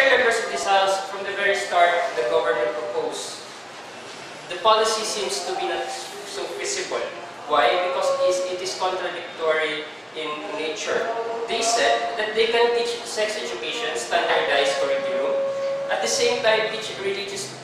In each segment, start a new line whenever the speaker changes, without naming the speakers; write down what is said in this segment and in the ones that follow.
Chair, members of this House, from the very start, the government proposed. The policy seems to be not so feasible. Why? Because it is contradictory in nature. They said that they can teach sex education, standardized curriculum, at the same time teach religious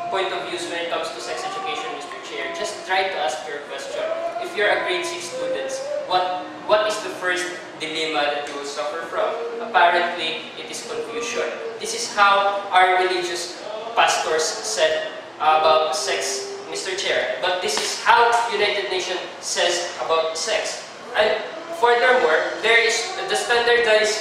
point of views when it comes to sex education, Mr. Chair. Just try to ask your question. If you're a grade 6 student, what is the first dilemma that you will suffer from? Apparently, it is confusion. This is how our religious pastors said about sex, Mr. Chair. But this is how United Nations says about sex. And furthermore, there is the standardized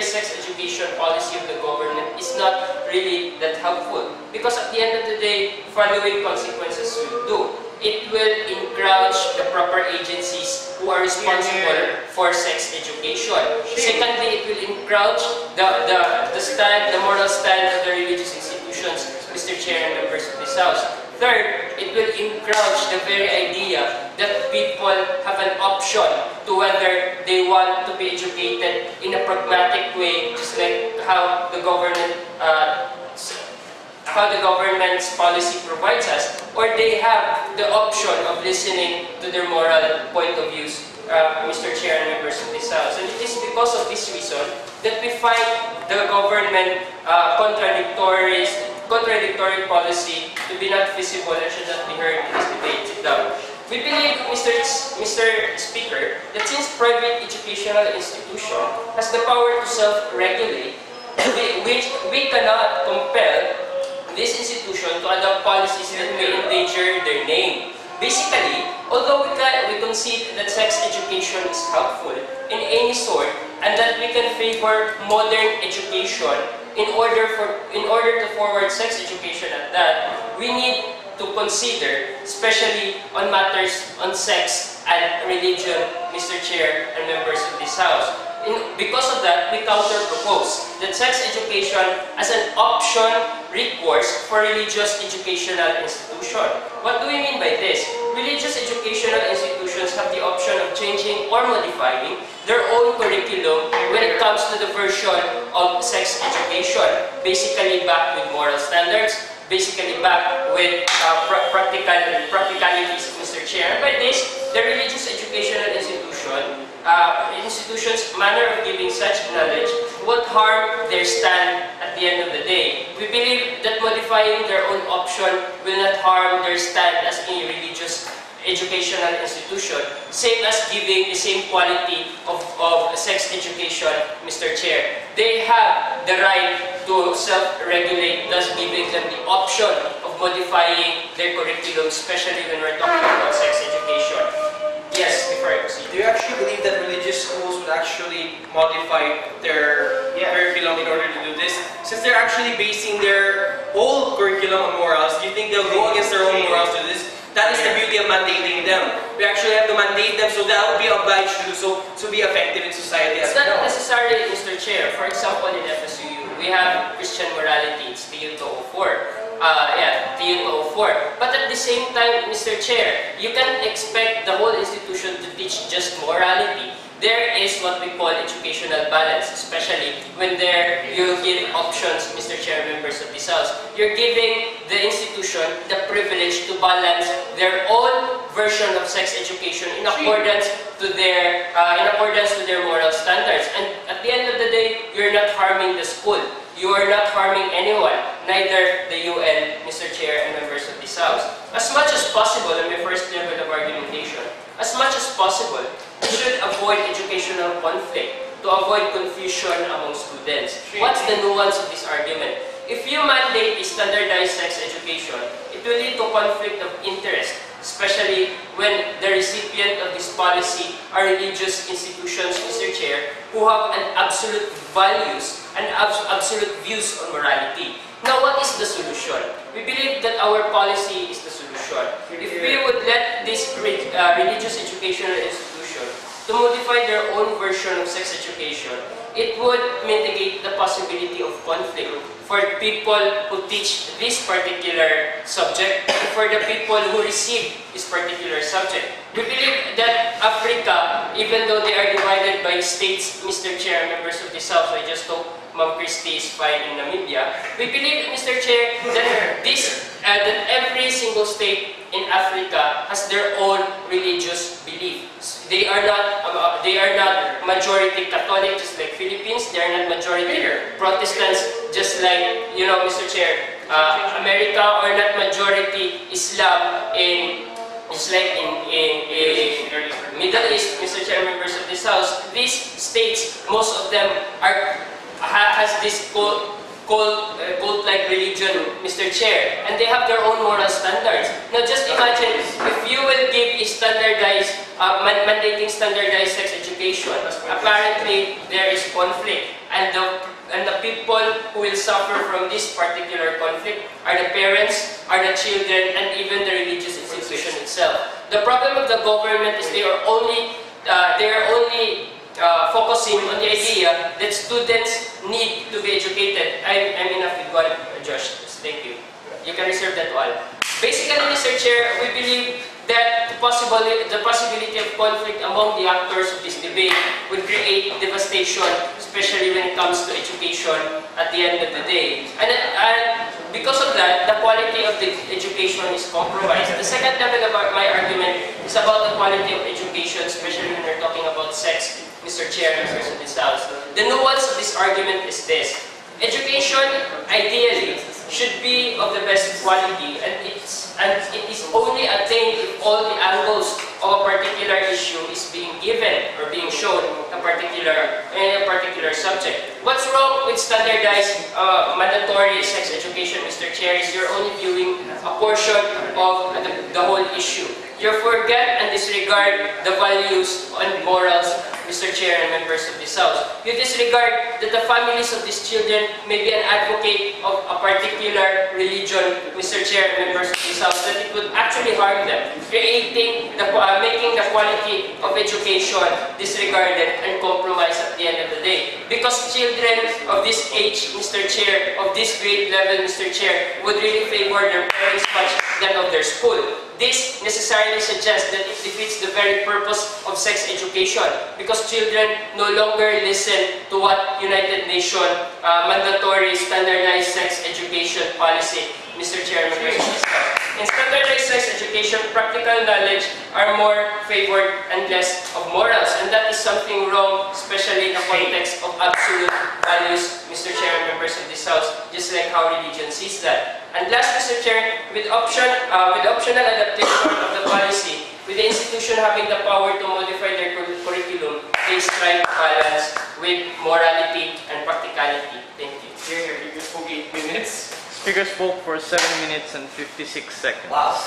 sex education policy of the government is not really that helpful. Because at the end of the day, following consequences will do. It will encourage the proper agencies who are responsible for sex education. Secondly, it will encourage the moral stand of the religious institutions, Mr. Chair and members of this House. Third, it will encourage the very idea that people have an option to whether they want to be educated in a pragmatic way, just like how the government's policy provides us, or they have the option of listening to their moral point of views, Mr. Chair and members of this House. And it is because of this reason that we find the government contradictory policy to be not feasible and should not be heard in this debate. Sit down. We believe, Mr. Speaker, that since private educational institution has the power to self-regulate, we cannot compel this institution to adopt policies that may endanger their name. Basically, although we concede that sex education is helpful in any sort and that we can favor modern education in order to forward sex education at that, we need to consider, especially on matters on sex and religion, Mr. Chair and members of this House. Because of that, we counter-propose that sex education as an option recourse for religious educational institution. What do we mean by this? Religious educational institutions have the option of changing or modifying their own curriculum when it comes to the version of sex education, basically backed with moral standards, basically backed with practicalities, Mr. Chair. And by this, the religious educational institution's manner of giving such knowledge won't harm their stand at the end of the day. We believe that modifying their own option will not harm their stand as a religious educational institution, same as giving the same quality of sex education, Mr. Chair. They have the right to self-regulate, thus giving them the option of modifying their curriculum, especially when we're talking about sex education. Yes, before I proceed.
Do you actually believe that religious schools would actually modify their curriculum in order to do this? Since they're actually basing their whole curriculum on morals, do you think they'll go against their own morals to this? That is the beauty of mandating them. We actually have to mandate them so that will be obliged to do so to be effective in society as well.
It's not necessarily, Mr. Chair. For example, in FSU, we have Christian morality, it's TU 204. TU 204. But at the same time, Mr. Chair, you can't expect the whole institution to teach just morality. There is what we call educational balance, especially when you give options, Mr. Chair, members of this House. You're giving the institution the privilege to balance their own version of sex education in accordance to their moral standards. And at the end of the day, you're not harming the school. You are not harming anyone, neither the UN, Mr. Chair, and members of this House. As much as possible, on my first level of argumentation, as much as possible, we should avoid educational conflict to avoid confusion among students. What's the nuance of this argument? If you mandate a standardized sex education, it will lead to conflict of interest, especially when the recipient of this policy are religious institutions, Mr. Chair, who have an absolute values and absolute views on morality. Now, what is the solution? We believe that our policy is the solution. If we would let this religious educational institution to modify their own version of sex education, it would mitigate the possibility of conflict for people who teach this particular subject and for the people who receive this particular subject. We believe that Africa, even though they are divided by states, Mr. Chair, members of this House, I just hope Ma'am Christie is fine in Namibia. We believe, Mr. Chair, that that every single state in Africa has their own religious belief. They are not majority Catholic, just like Philippines. They are not majority Protestants, just like, you know, Mr. Chair, America, or not majority Islam in, just like in Middle East, Mr. Chair, members of this House. These states, most of them has this cult-like religion, Mr. Chair, and they have their own moral standards. Now, just imagine if you will give a standardized, mandating standardized sex education. Apparently, there is conflict, and the people who will suffer from this particular conflict are the parents, are the children, and even the religious institution itself. The problem of the government is they are only focusing on the idea that students need to be educated. I'm enough with one, Josh. Thank you. You can reserve that all. Basically, Mr. Chair, we believe that the possibility of conflict among the actors of this debate would create devastation, especially when it comes to education at the end of the day. And because of that, the quality of the education is compromised. The second level of my argument is about the quality of education, especially when we're talking about sex, Mr. Chair, members of this House. The nuance of this argument is this. Education, ideally, should be of the best quality, and it is only attained if all the angles of a particular issue is being given or being shown in a particular subject. What's wrong with standardized mandatory sex education, Mr. Chair, is you're only viewing a portion of the whole issue. You forget and disregard the values and morals, Mr. Chair and members of this House. You disregard that the families of these children may be an advocate of a particular religion, Mr. Chair and members of this House, that it would actually harm them, making the quality of education disregarded and compromised at the end of the day. Because children of this age, Mr. Chair, of this grade level, Mr. Chair, would really favor their parents much than of their school. This necessarily suggests that it defeats the very purpose of sex education, because children no longer listen to what United Nations mandatory standardized sex education policy, Mr. Chairman. In standardized sex education, practical knowledge are more favored and less of morals, and that is something wrong, especially in the context of absolute values, Mr. Chairman, members of this House, just like how religion sees that. And last, Mr. Chair, with optional adaptation of the policy, with the institution having the power to modify their curriculum, they strike balance with morality and practicality. Thank you.
Here, you spoke 8 minutes.
Speaker spoke for 7 minutes and 56 seconds.
Wow.